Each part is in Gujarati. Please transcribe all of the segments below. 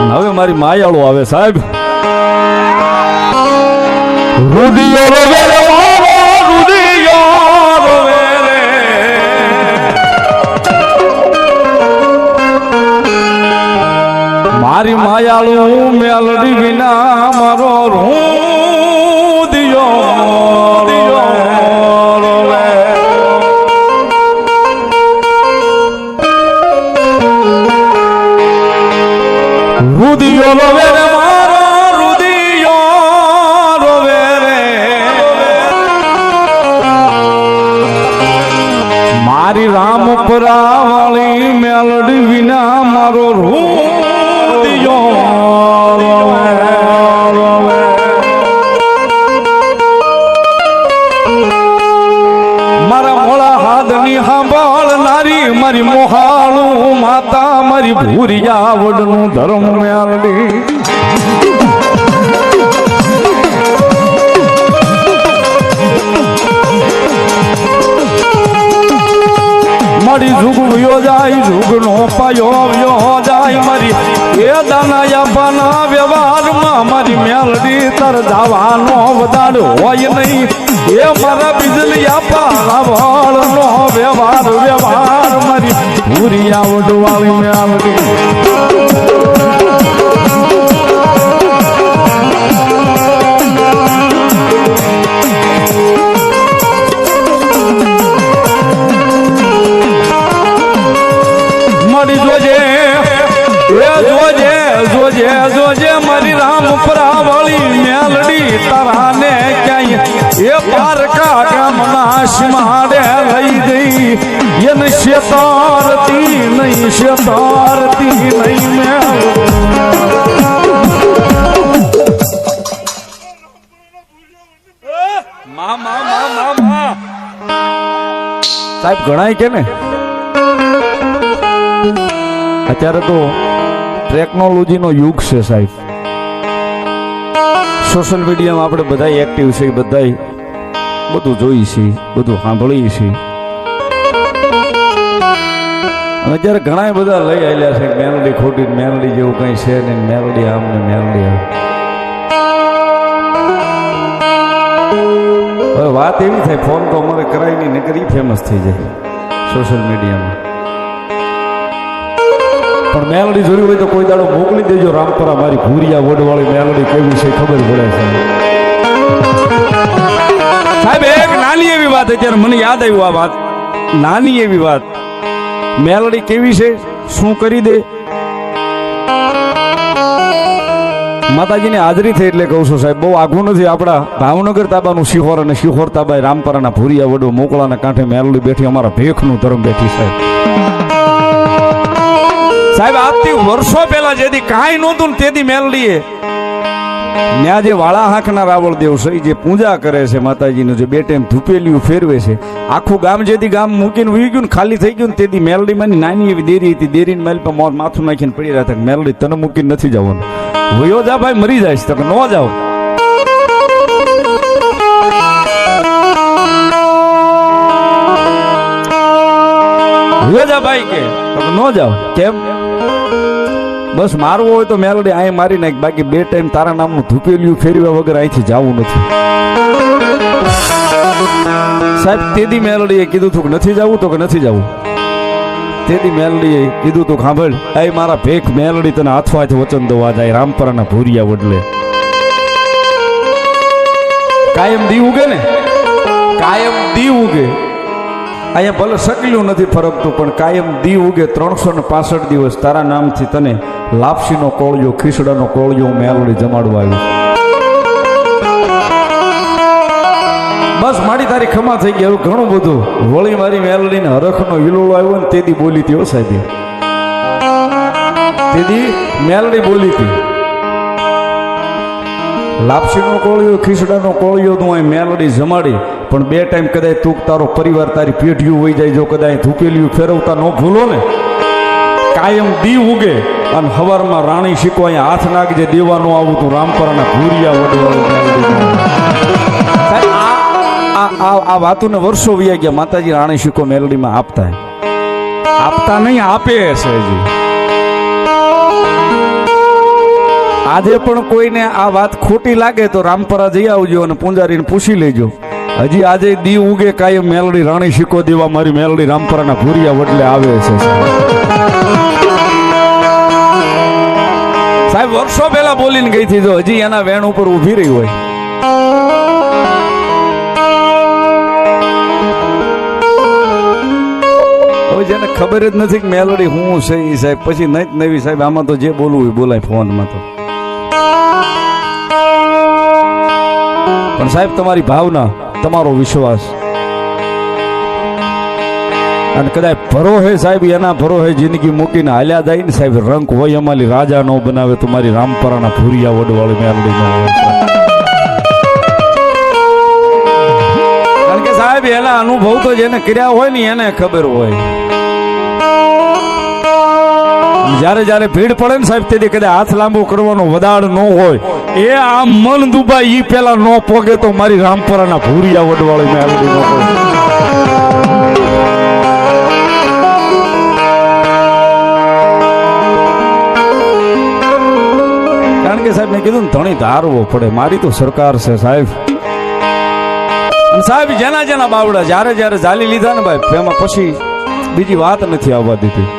હવે મારી માયાળો આવે સાહેબ. રુદિયો રોવે રે મારો રુદિયો રોવે રે. મારી માયાળો મેલડી વિના મારો રુદિયો રોવે. રુદિયો રોવે રે મારો રુદિયો રોવે રે. મારી રામપરા વાળી મેલડી વિના મારો રુદિયો રોવે. મારા મોળા હાથની સાંભળનારી મારી મોહાળું માતા મારી ભૂરિયા વડનું ધર્મ મેલડી. મારી જુગ વયો જાય જુગનો પાયો વયો જાય મારી એ દાના બાના વ્યવહારમાં મારી મેલડી તર જવાનો વધાડ હોય નહીં. એ મારા બીજલી આપા વાળનો વ્યવહાર મારી ભૂરિયા વડવાળી મેલડી. જોજે મારી રામપરા વાળી મેલડી તારાને ક્યાંય એ પારકા ગામના શિમાડે લઈ ગઈ. એને શેતારતી નહીં સાહેબ ગણાય કે ને અત્યારે તો ટેકનોલોજીનો યુગ છે સાહેબ. સોશિયલ મીડિયામાં આપણે બધા એક્ટિવ છે, બધા બધું જોઈએ છીએ, બધું સાંભળીએ છીએ. અને અત્યારે ઘણા બધા લઈ આવેલા છે મેલડી ખોટી, મેલડી જેવું કઈ છે ને મેલડી આમ ને મેલડી આમ. હવે વાત એવી થાય ફોન તો અમારે કરાય નહીં નકર ઈ ફેમસ થઈ જાય સોશિયલ મીડિયામાં. પણ મેલડી જોયું હોય તો કોઈ દાડો મોકલી દેજો રામપરા મારી ભૂરિયા વડવાળી મેલડી કેવી છે ખબર પડે છે સાહેબ. એક નાની એવી વાત અત્યારે મને યાદ આવ્યું આ વાત, નાની એવી વાત. મેલડી કેવી છે શું કરી દે. માતાજીની હાજરી થઈ એટલે કહું છું સાહેબ બહુ આઘું નથી. આપણા ભાવનગર તાબાનું શિહોર અને શિહોર તાબા રામપરાના ભૂરિયા વડો મોકળાના કાંઠે મેલડી બેઠી અમારા ભેખનું ધર્મ બેઠી સાહેબ. સાહેબ આજથી વર્ષો પહેલા જેથી કાંઈ નહોતું ને તેથી મેલડીએ ત્યાં જે વાળા હાંકના રાવળ દેવ છે જે પૂજા કરે છે માતાજીનું, જે બે ટાઈમ ધૂપેલિયું ફેરવે છે, આખું ગામ જેથી ગામ મૂકીને ઉઈ ગયું ને ખાલી થઈ ગયું ને તેથી મેલડીમાંની નાની એવી દેરી હતી. દેરીને મેલ પર માથું નાખીને પડી રહ્યા હતા મેલડી તને મૂકીને નથી જવાનું. વયો જા ભાઈ મરી જાય તો ન જાઓ. વયો જા ભાઈ કે ન જાઓ. કેમ? બસ મારવું હોય તો મેલડી અહીં મારી નાખ, બાકી બે ટાઈમ તારા નામનું ધૂપેલિયું ફેરવ્યા વગર અહીંથી જવું નથી. સાહેબ તેદી મેલડીએ કીધું તું કે નથી જવું તો કે નથી જવું. તેદી મેલડીએ કીધું તું સાંભળ એ મારા ભેખ મેલડી તને હાથવાથી વચન દવા જાય રામપરાના ભૂરિયા વડલે. કાયમ દી ઉગે ને, કાયમ દી ઉગે. અહીંયા ભલે શકલ્યું નથી ફરકતું પણ કાયમ દી ઉગે 365 દિવસ તારા નામથી તને લાપસીનો કોળિયો ખીસડાનો કોળિયો મેલડી જમાડવા આવ્યું. બસ મારી તારી ખમા થઈ ગઈ. હવે ઘણું બધું વળી મારી મેલડીને હરખનો હિલોળો આવ્યો ને તેદી બોલી હતી. સાહેબ તેદી મેલડી બોલી હતી લાપસીનો કોળિયો ખીસડાનો કોળિયો તું અહીં મેલડી જમાડી પણ બે ટાઈમ કદાચ તું તારો પરિવાર તારી પેઢીઓ વહી જાય જો કદાચ ધૂપેલિયું ફેરવતા ન ભૂલો ને કાયમ દી ઉગે અને હવારમાં રાણી શીખો અહીંયા હાથ નાખજે દેવાનો આવું તું રામપરાના ભૂરિયા વડવા. આ વાતોને વર્ષો વયા ગયા. માતાજી રાણી શીખો મેલડીમાં આપતા નહીં આપે છે હજી. આજે પણ કોઈને આ વાત ખોટી લાગે તો રામપરા જઈ આવજો અને પૂંજારીને પૂછી લેજો. હજી આજે દી ઉગે કાયમ મેલડી રાણી શીખો દેવા મારી મેલડી રામપરાના ભૂરિયા વડલે આવે છે સાહેબ. વર્ષો પહેલા બોલીને ગઈ હતી, જો હજી એના વેણ ઉપર ઊભી રહી હોય. હવે જેને ખબર જ નથી કે મેલડી હું છે એ સાહેબ, પછી નહીં નવી સાહેબ આમાં તો જે બોલવું હોય બોલાય ફોનમાં તો. પણ સાહેબ તમારી ભાવના, તમારો વિશ્વાસ અને કદાચ ભરોહે સાહેબ એના ભરોહે જિંદગી મૂકીને હાલ્યા જાય ને સાહેબ, રંક હોય અમારી રાજા નો બનાવે તો મારી રામપરાના ભૂરિયા વડવાળી મેલડી નો હોય. કારણ કે સાહેબ એના અનુભવ તો જેને કર્યા હોય ને એને ખબર હોય. જયારે જયારે ભીડ પડે ને સાહેબ તેથી કદાચ હાથ લાંબો કરવાનો વદાડ ન હોય, એ આ મન દુબાઈ ઈ પેલા ન પોગે તો મારી રામપરાના ભૂરિયા વડવાળી મેલડી નો હોય. કારણ કે સાહેબ મેં કીધું ને ધણી ધારવો પડે. મારી તો સરકાર છે સાહેબ. સાહેબ જેના જેના બાવડા જયારે જયારે ઝાલી લીધા ને ભાઈ એમાં પછી બીજી વાત નથી આવવા દીધી.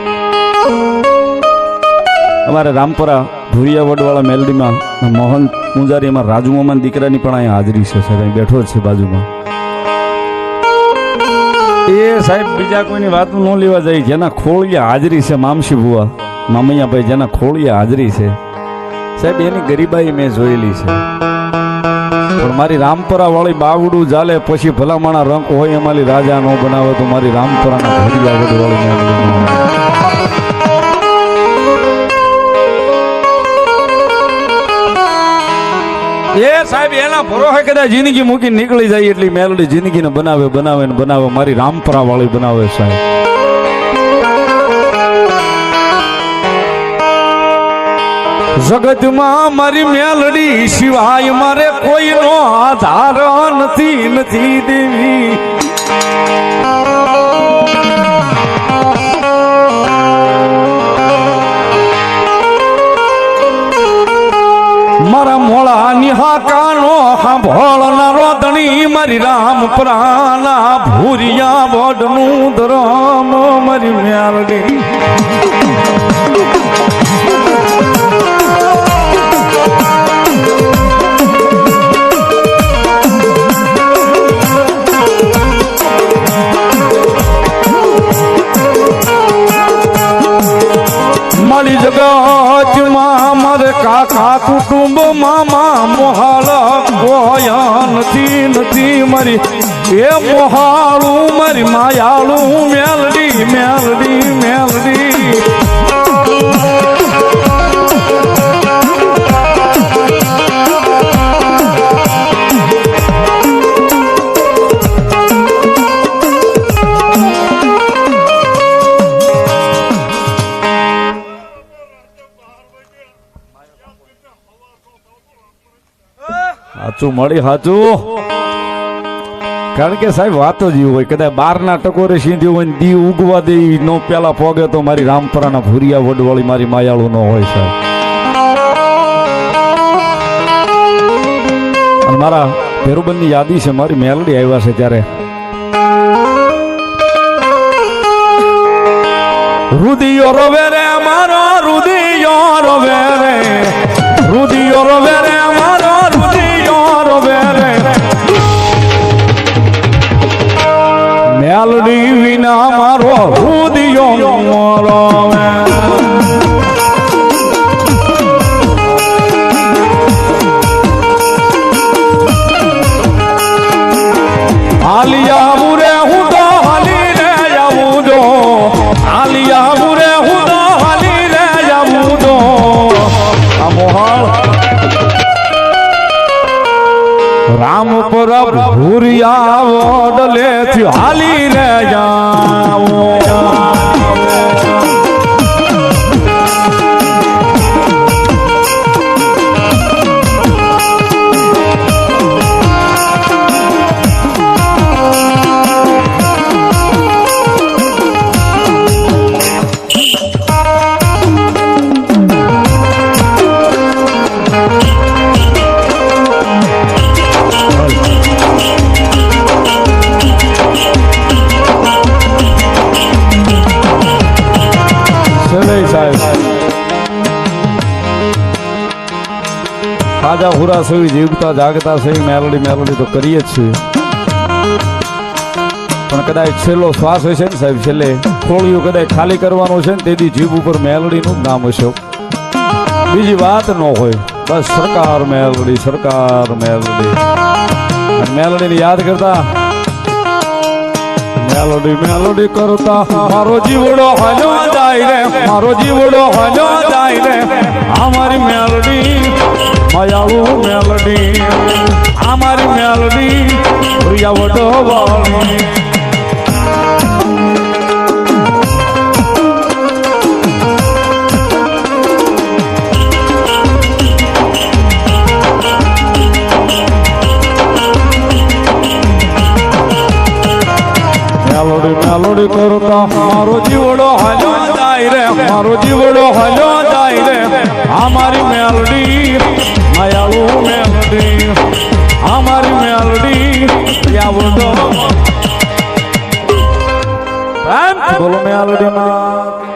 અમારે રામપરા ભૂરિયા વડવાળા મેલડીમાં મોહન પૂંજારી એમાં રાજુ મામાના દીકરાની પણ અહીંયા હાજરી છે સાહેબ, અહીં બેઠો જ છે બાજુમાં. એ સાહેબ બીજા કોઈની વાત ન લેવા જાય, જેના ખોળિયા હાજરી છે મામશી ભુવા મામૈયા ભાઈ, જેના ખોળિયા હાજરી છે સાહેબ એની ગરીબાઈ મેં જોયેલી છે. પણ મારી રામપરા વાળી બાવડું ચાલે પછી ભલામણા રંક હોય અમારી રાજા નો બનાવે તો મારી રામપરાના ભૂરિયા વડવાળી મેલડી. એ સાહેબ એના ભરોસે કદાચ જિંદગી મૂકી નીકળી જાય એટલી મેલડી જિંદગીને બનાવે બનાવે ને બનાવે મારી રામપરા વાળી બનાવે સાહેબ. જગતમાં મારી મેલડી સિવાય મારે કોઈનો આધાર નથી નથી દેવી. મારા મોળા નિહાકાનો સાંભળનારો ધણી મારી રામપરાના ભૂરિયા વડનું ધરમ મારી મેલડી. મારી જગતમાં મારે કાકા કુટુંબ મામા મોહાળ કોઈ નથી નથી મારી એ મોહાળું મારી માયાળું મેલડી મેલડી મેલડી. સાચું મળી સાચું. કારણ કે સાહેબ વાતો જ હોય, કદાચ બારના ટકોરે સીધ્યું હોય ને દી ઉગવા દે નો પેલા પોગે તો મારી રામપરાના ભૂરિયા વડવાળી મારી માયાળું નો હોય સાહેબ. અને મારા ભેરુબનની યાદી છે, મારી મેલડી આવ્યા છે ત્યારે રુદિયો રોવે રે મારો રુદિયો રોવે રે, રુદિયો રોવે રે મારો રુદિયો રોવે રે. મેલડી વિના મારો રુદિયો રોવે. આલિયા મુરે હું તો હાલી રે જાવું જો, આલિયા મુરે હું તો હાલી રે જાવું જો. આ મોહાળ રામપર ભૂરિયા વડલે થી હાલી રે જાવું. ખાજા હુરા સવી જીવતા જાગતા સવી મેલડી મેલડી તો કરીએ જ છીએ, પણ કદાચ છેલ્લો શ્વાસ હશે ને સાહેબ, છેલ્લે ખોળિયું કદાચ ખાલી કરવાનું છે ને તેથી જીભ ઉપર મેલડીનું જ નામ હશે, બીજી વાત ન હોય. બસ સરકાર મેલડી, સરકાર મેલડી. મેલડીને યાદ કરતા મેલડી મેલડી કરતા મારો જીવડો હાલ્યો જાય રે, મારો જીવડો હાલ્યો જાય રે. અમારી મેલડી માયાળુ મેલડી, અમારી મેલડી પ્રિયા વડો વાળી. મેલોડી મેલોડી કરતા મારો જીવડો હાલ્યો જાય રે, મારો જીવડો હાલ્યો જાય રે. અમારી મેલડી માયાળુ મેલડી, અમારી મેલડી આવડો. બોલો મેલડી માં.